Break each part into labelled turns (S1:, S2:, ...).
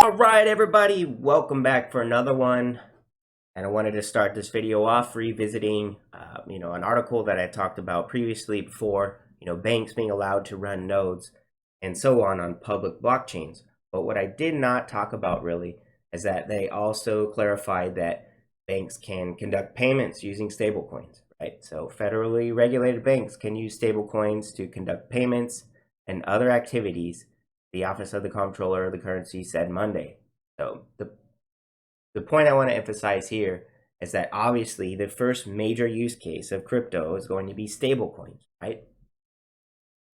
S1: All right, everybody, welcome back for another one. And I wanted to start this video off revisiting, an article that I talked about previously before, banks being allowed to run nodes and so on public blockchains. But what I did not talk about really is that they also clarified that banks can conduct payments using stablecoins, right? So federally regulated banks can use stablecoins to conduct payments and other activities, the Office of the Comptroller of the Currency said Monday. So the point I want to emphasize here is that obviously the first major use case of crypto is going to be stablecoins, right?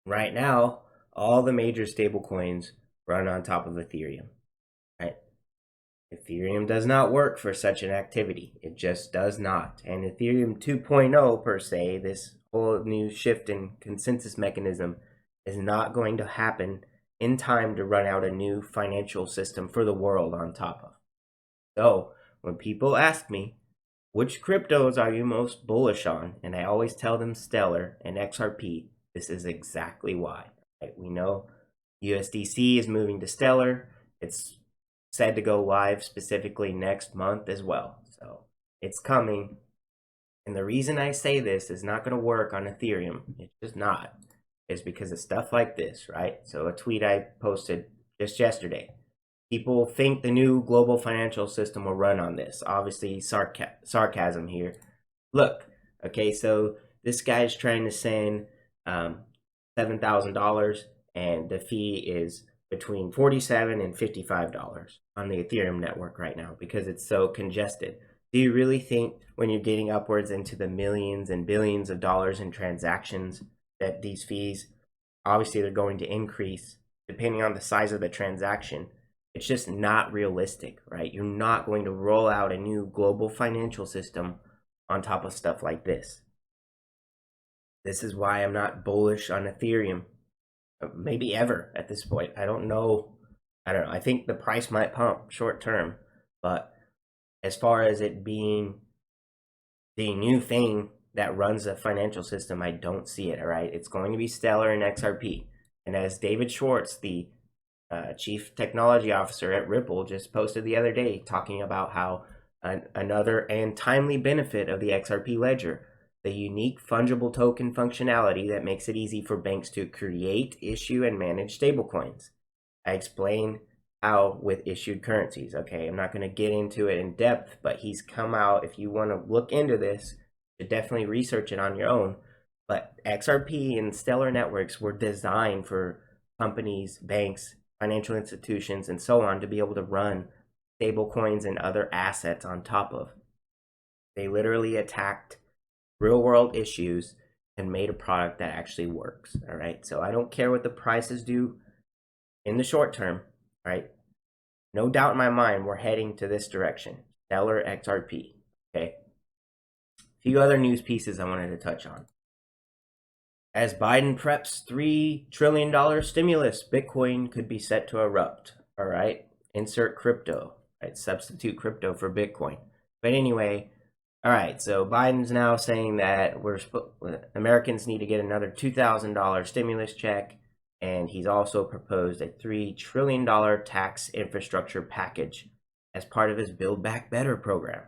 S1: Right now, all the major stablecoins run on top of Ethereum, right? Ethereum does not work for such an activity. It just does not. And Ethereum 2.0 per se, this whole new shift in consensus mechanism, is not going to happen in time to run out a new financial system for the world on top of. So when people ask me, which cryptos are you most bullish on? And I always tell them Stellar and XRP. This is exactly why. Right? We know USDC is moving to Stellar. It's said to go live specifically next month as well. So it's coming. And the reason I say this is not going to work on Ethereum. It's just not. Is because of stuff like this, right? So a tweet I posted just yesterday. People think the new global financial system will run on this. Obviously, sarcasm here. Look, okay, so this guy is trying to send $7,000, and the fee is between $47 and $55 on the Ethereum network right now because it's so congested. Do you really think when you're getting upwards into the millions and billions of dollars in transactions that these fees, obviously they're going to increase depending on the size of the transaction? It's just not realistic, right? You're not going to roll out a new global financial system on top of stuff like this. This is why I'm not bullish on Ethereum, maybe ever at this point. I don't know. I think the price might pump short term, but as far as it being the new thing that runs a financial system, I don't see it, all right? It's going to be Stellar and XRP. And as David Schwartz, the chief technology officer at Ripple, just posted the other day talking about how another and timely benefit of the XRP ledger, the unique fungible token functionality that makes it easy for banks to create, issue, and manage stablecoins. I explain how with issued currencies. Okay, I'm not going to get into it in depth, but he's come out. If you want to look into this, to definitely research it on your own. But XRP and Stellar networks were designed for companies, banks, financial institutions, and so on to be able to run stablecoins and other assets on top of. They literally attacked real world issues and made a product that actually works. All right. So I don't care what the prices do in the short term. Right. No doubt in my mind, we're heading to this direction. Stellar XRP. Okay. A few other news pieces I wanted to touch on. As Biden preps $3 trillion stimulus, Bitcoin could be set to erupt. All right. Insert crypto. Right. Substitute crypto for Bitcoin. But anyway, all right. So Biden's now saying that Americans need to get another $2,000 stimulus check. And he's also proposed a $3 trillion tax infrastructure package as part of his Build Back Better program.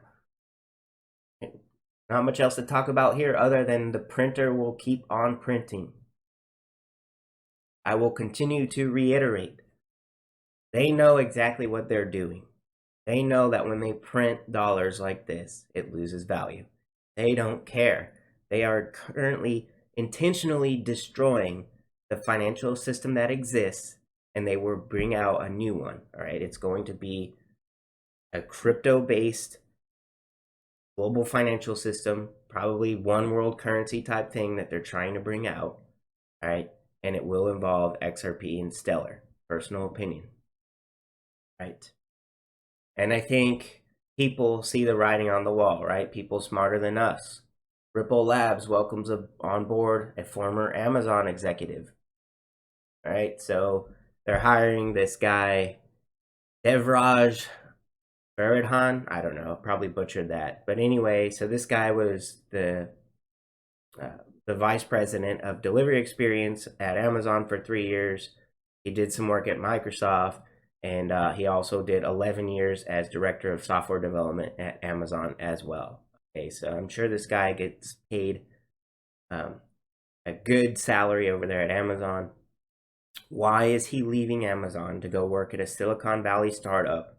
S1: Not much else to talk about here other than the printer will keep on printing. I will continue to reiterate. They know exactly what they're doing. They know that when they print dollars like this, it loses value. They don't care. They are currently intentionally destroying the financial system that exists, and they will bring out a new one. All right, it's going to be a crypto-based global financial system, probably one world currency type thing that they're trying to bring out. All right, and it will involve XRP and Stellar. Personal opinion. Right, and I think people see the writing on the wall. Right, people smarter than us. Ripple Labs welcomes on board a former Amazon executive. All right, so they're hiring this guy, Devraj Faradhan. I don't know, probably butchered that. But anyway, so this guy was the vice president of delivery experience at Amazon for 3 years. He did some work at Microsoft. And he also did 11 years as director of software development at Amazon as well. Okay, so I'm sure this guy gets paid a good salary over there at Amazon. Why is he leaving Amazon to go work at a Silicon Valley startup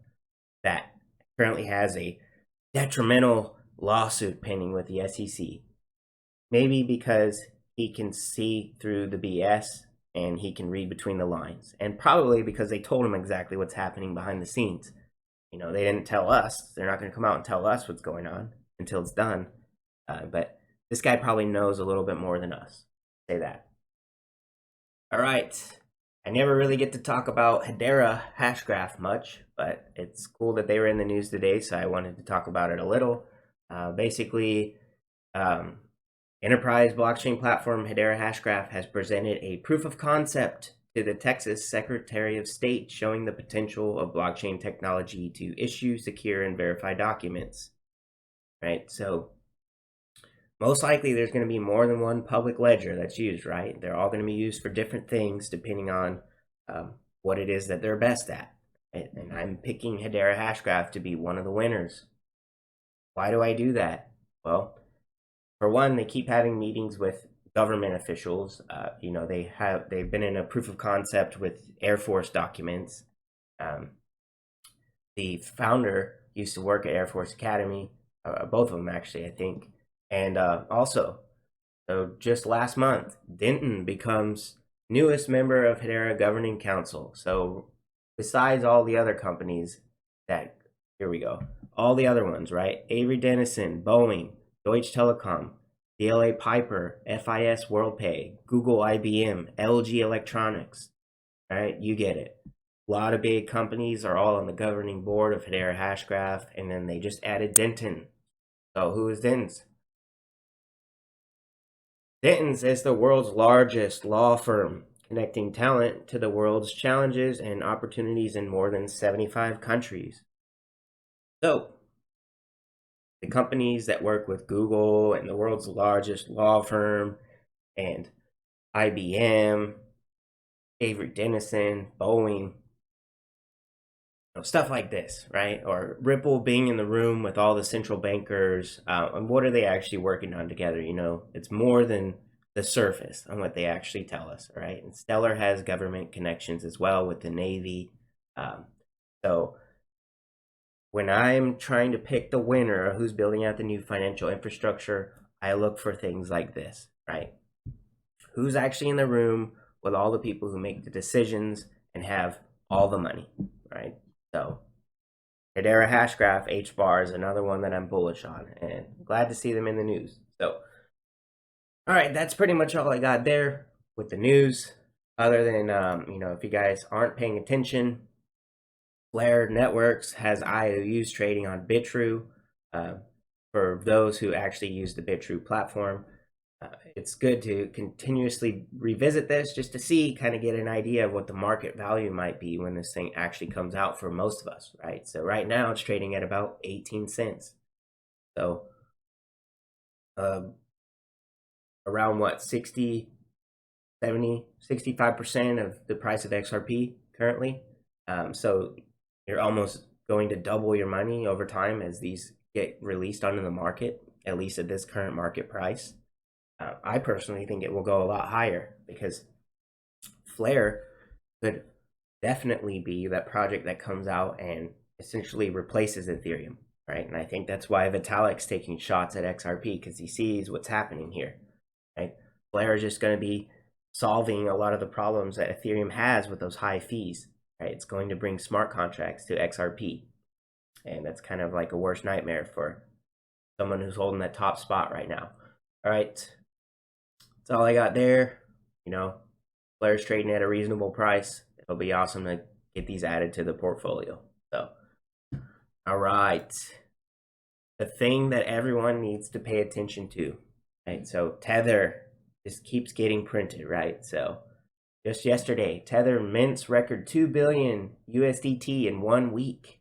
S1: that currently has a detrimental lawsuit pending with the SEC? Maybe because he can see through the BS and he can read between the lines. And probably because they told him exactly what's happening behind the scenes. You know, they didn't tell us. They're not going to come out and tell us what's going on until it's done. But this guy probably knows a little bit more than us. Say that. All right. I never really get to talk about Hedera Hashgraph much, but it's cool that they were in the news today, so I wanted to talk about it a little. Basically, enterprise blockchain platform Hedera Hashgraph has presented a proof of concept to the Texas Secretary of State showing the potential of blockchain technology to issue, secure, and verify documents. Right? So most likely there's going to be more than one public ledger that's used, right? They're all going to be used for different things depending on what it is that they're best at. And I'm picking Hedera Hashgraph to be one of the winners. Why do I do that? Well, for one, they keep having meetings with government officials. You know, they've been in a proof of concept with Air Force documents. The founder used to work at Air Force Academy, both of them actually, I think. And also, so just last month, Denton becomes newest member of Hedera Governing Council. So besides all the other companies that, here we go, all the other ones, right? Avery Dennison, Boeing, Deutsche Telekom, DLA Piper, FIS WorldPay, Google, IBM, LG Electronics, right? You get it. A lot of big companies are all on the governing board of Hedera Hashgraph, and then they just added Denton. So who is Denton's? Denton's is the world's largest law firm, connecting talent to the world's challenges and opportunities in more than 75 countries. So, the companies that work with Google and the world's largest law firm and IBM, Avery Dennison, Boeing, stuff like this, right? Or Ripple being in the room with all the central bankers, and what are they actually working on together? You know, it's more than the surface on what they actually tell us, right? And Stellar has government connections as well with the Navy. So when I'm trying to pick the winner of who's building out the new financial infrastructure, I look for things like this, right? Who's actually in the room with all the people who make the decisions and have all the money, right? So Hedera Hashgraph, HBAR is another one that I'm bullish on, and glad to see them in the news. So, all right, that's pretty much all I got there with the news. Other than, you know, if you guys aren't paying attention, Flare Networks has IOUs trading on Bitrue. For those who actually use the Bitrue platform, it's good to continuously revisit this just to see, kind of get an idea of what the market value might be when this thing actually comes out for most of us, right? So right now it's trading at about 18 cents. So around what, 60, 70, 65% of the price of XRP currently. So you're almost going to double your money over time as these get released onto the market, at least at this current market price. I personally think it will go a lot higher because Flare could definitely be that project that comes out and essentially replaces Ethereum, right? And I think that's why Vitalik's taking shots at XRP, because he sees what's happening here, right? Flare is just going to be solving a lot of the problems that Ethereum has with those high fees, right? It's going to bring smart contracts to XRP, and that's kind of like a worst nightmare for someone who's holding that top spot right now. All right, that's all I got there. You know, Flare's trading at a reasonable price. It'll be awesome to get these added to the portfolio. So, all right. The thing that everyone needs to pay attention to, right? So Tether just keeps getting printed, right? So just yesterday, Tether mints record 2 billion USDT in 1 week.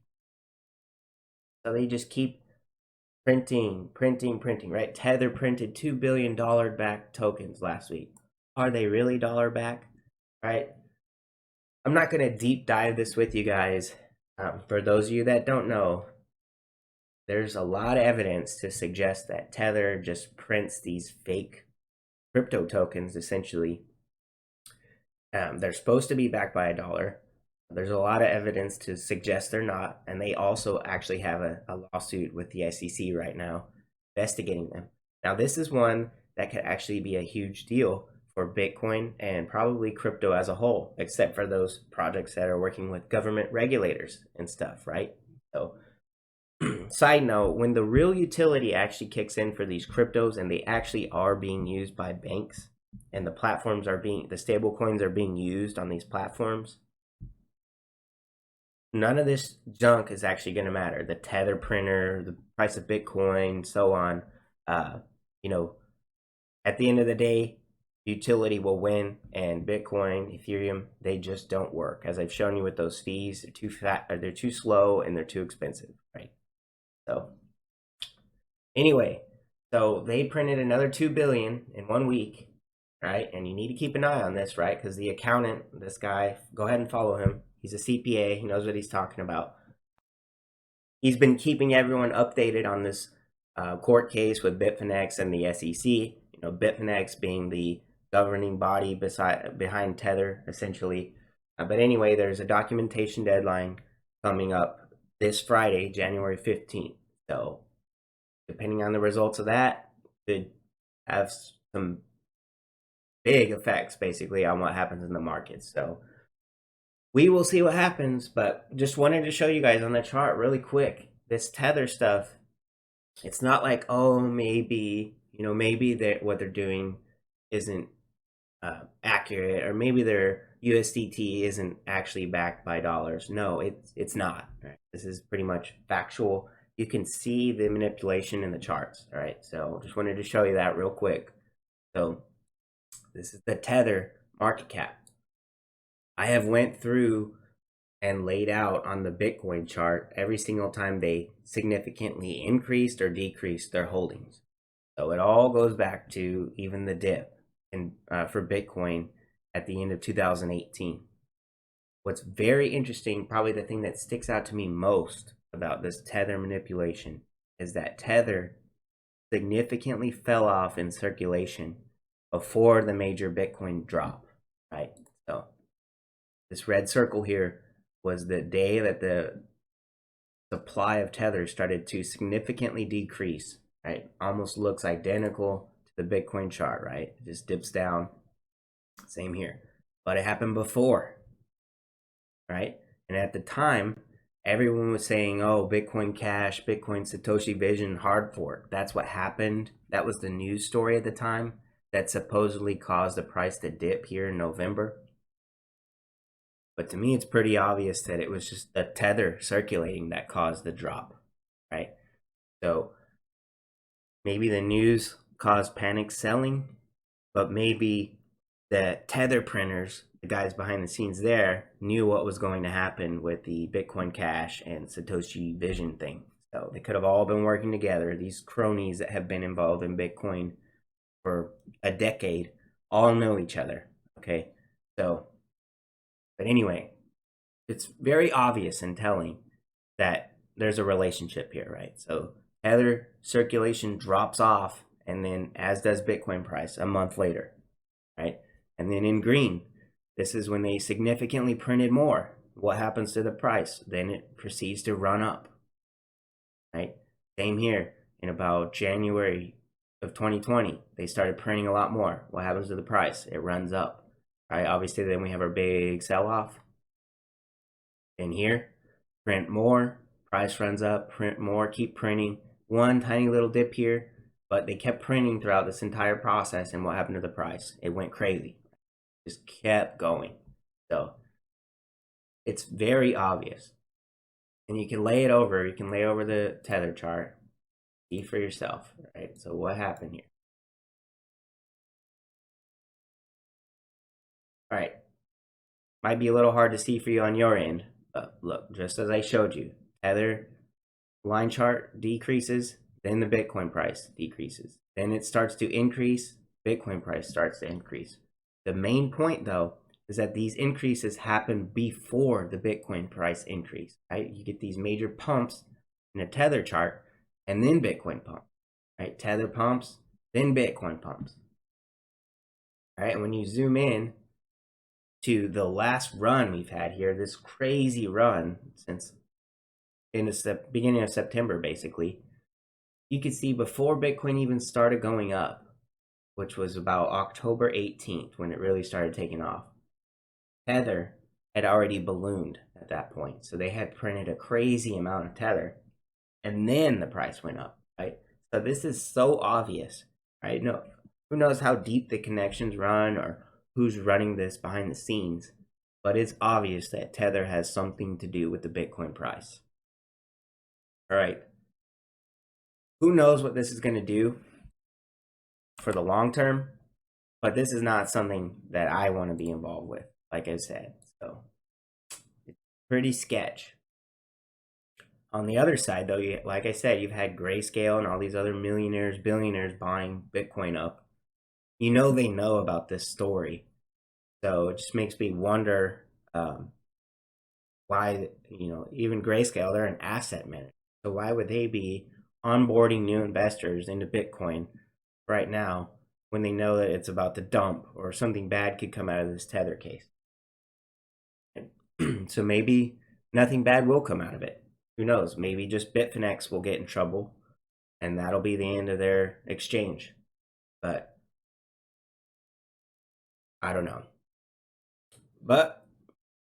S1: So they just keep printing, right? Tether printed $2 billion backed tokens last week. Are they really dollar back, right? I'm not going to deep dive this with you guys. For those of you that don't know, there's a lot of evidence to suggest that Tether just prints these fake crypto tokens, essentially. They're supposed to be backed by a dollar. There's a lot of evidence to suggest they're not, and they also actually have a lawsuit with the SEC right now investigating them. Now, this is one that could actually be a huge deal for Bitcoin and probably crypto as a whole, except for those projects that are working with government regulators and stuff, right? So, side note, when the real utility actually kicks in for these cryptos and they actually are being used by banks and the stable coins are being used on these platforms, none of this junk is actually going to matter. The Tether printer, the price of Bitcoin, so on. You know, at the end of the day, utility will win, and Bitcoin, Ethereum, they just don't work. As I've shown you with those fees, they're too fat, or they're too slow, and they're too expensive, right? So, anyway, so they printed another 2 billion in 1 week, right? And you need to keep an eye on this, right? Because the accountant, this guy, go ahead and follow him. He's a CPA. He knows what he's talking about. He's been keeping everyone updated on this court case with Bitfinex and the SEC. You know, Bitfinex being the governing body behind Tether, essentially. But anyway, there's a documentation deadline coming up this Friday, January 15th. So, depending on the results of that, could have some big effects, basically, on what happens in the market. So, we will see what happens, but just wanted to show you guys on the chart really quick. This Tether stuff, it's not like, oh, maybe, maybe what they're doing isn't accurate, or maybe their USDT isn't actually backed by dollars. No, it's not. Right? This is pretty much factual. You can see the manipulation in the charts. All right, so just wanted to show you that real quick. So this is the Tether market cap. I have went through and laid out on the Bitcoin chart every single time they significantly increased or decreased their holdings. So it all goes back to even the dip for Bitcoin at the end of 2018. What's very interesting, probably the thing that sticks out to me most about this Tether manipulation, is that Tether significantly fell off in circulation before the major Bitcoin drop, right? So this red circle here was the day that the supply of Tether started to significantly decrease, right? Almost looks identical to the Bitcoin chart, right? It just dips down. Same here. But it happened before, right? And at the time, everyone was saying, oh, Bitcoin Cash, Bitcoin Satoshi Vision, hard fork. That's what happened. That was the news story at the time that supposedly caused the price to dip here in November. But to me, it's pretty obvious that it was just the Tether circulating that caused the drop, right? So maybe the news caused panic selling, but maybe the Tether printers, the guys behind the scenes there, knew what was going to happen with the Bitcoin Cash and Satoshi Vision thing. So they could have all been working together. These cronies that have been involved in Bitcoin for a decade all know each other, okay? So, but anyway, it's very obvious and telling that there's a relationship here, right? So Tether circulation drops off, and then as does Bitcoin price a month later, right? And then in green, this is when they significantly printed more. What happens to the price? Then it proceeds to run up, right? Same here in about January of 2020, they started printing a lot more. What happens to the price? It runs up, right? Obviously, then we have our big sell-off. And here, print more, price runs up, print more, keep printing. One tiny little dip here, but they kept printing throughout this entire process. And what happened to the price? It went crazy. Just kept going. So it's very obvious. And you can lay over the Tether chart, see for yourself, right? So what happened here? All right. Might be a little hard to see for you on your end, but look, just as I showed you, Tether line chart decreases, then the Bitcoin price decreases. Then it starts to increase, Bitcoin price starts to increase. The main point, though, is that these increases happen before the Bitcoin price increase, right? You get these major pumps in a Tether chart, and then Bitcoin pumps, right? Tether pumps, then Bitcoin pumps, right? And when you zoom in to the last run we've had here, this crazy run since in the beginning of September, basically, you can see before Bitcoin even started going up, which was about October 18th when it really started taking off, Tether had already ballooned at that point. So they had printed a crazy amount of Tether, and then the price went up, right? So this is so obvious, right? No, who knows how deep the connections run or who's running this behind the scenes, but it's obvious that Tether has something to do with the Bitcoin price. All right. Who knows what this is going to do for the long term, but this is not something that I want to be involved with, like I said. So it's pretty sketch. On the other side, though, like I said, you've had Grayscale and all these other millionaires, billionaires buying Bitcoin up. You know they know about this story. So it just makes me wonder why, even Grayscale, they're an asset manager. So why would they be onboarding new investors into Bitcoin right now when they know that it's about to dump or something bad could come out of this Tether case? So maybe nothing bad will come out of it. Who knows? Maybe just Bitfinex will get in trouble and that'll be the end of their exchange. But I don't know. But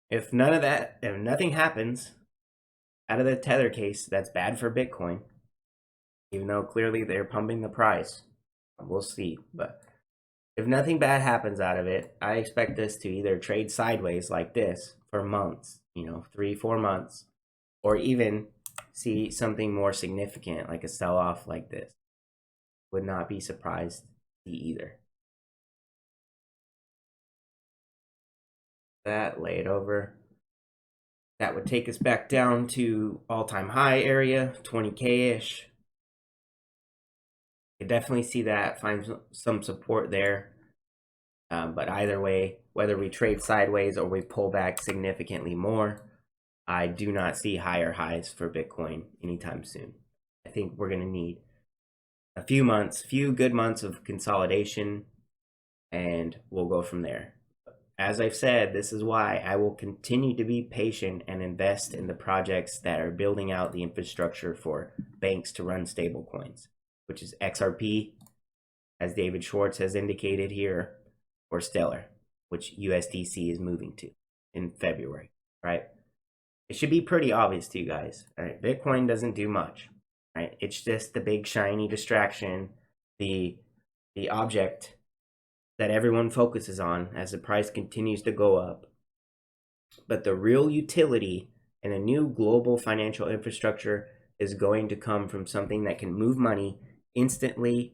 S1: if nothing happens out of the Tether case that's bad for Bitcoin, even though clearly they're pumping the price, we'll see. But if nothing bad happens out of it, I expect this to either trade sideways like this for months, 3-4 months, or even see something more significant like a sell-off like this. Would not be surprised to see either. That, lay it over. That would take us back down to all-time high area, 20K-ish. You definitely see that, find some support there. But either way, whether we trade sideways or we pull back significantly more, I do not see higher highs for Bitcoin anytime soon. I think we're going to need a few good months of consolidation, and we'll go from there. As I've said, this is why I will continue to be patient and invest in the projects that are building out the infrastructure for banks to run stablecoins, which is XRP, as David Schwartz has indicated here, or Stellar, which USDC is moving to in February, right? It should be pretty obvious to you guys, right? Bitcoin doesn't do much, right? It's just the big shiny distraction, the object that everyone focuses on as the price continues to go up. But the real utility in a new global financial infrastructure is going to come from something that can move money instantly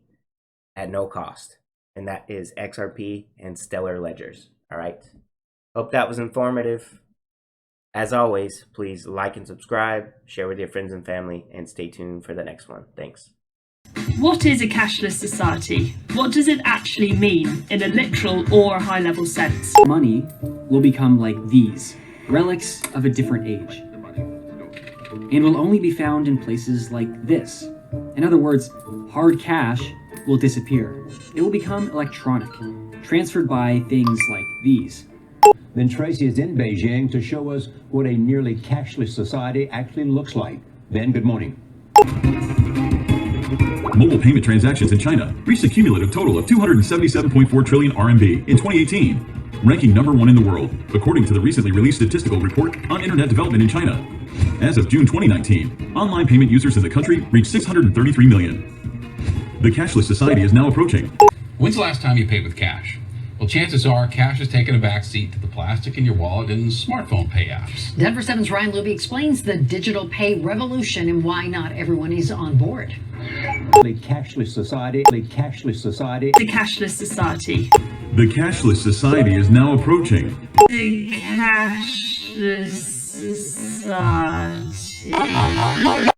S1: at no cost. And that is XRP and Stellar ledgers. All right. Hope that was informative. As always, please like and subscribe, share with your friends and family, and stay tuned for the next one. Thanks.
S2: What is a cashless society? What does it actually mean in a literal or high-level sense?
S3: Money will become like these, relics of a different age, and will only be found in places like this. In other words, hard cash will disappear. It will become electronic, transferred by things like these.
S4: Then Tracy is in Beijing to show us what a nearly cashless society actually looks like. Ben, good morning.
S5: Mobile payment transactions in China reached a cumulative total of 277.4 trillion RMB in 2018, ranking #1 in the world, according to the recently released statistical report on internet development in China. As of June 2019, online payment users in the country reached 633 million. The cashless society is now approaching.
S6: When's the last time you paid with cash? Well, chances are cash has taken a backseat to the plastic in your wallet and smartphone pay apps.
S7: Denver 7's Ryan Luby explains the digital pay revolution and why not everyone is on board.
S4: The cashless society, the cashless society.
S2: The cashless society.
S5: The cashless society is now approaching.
S2: The cashless society.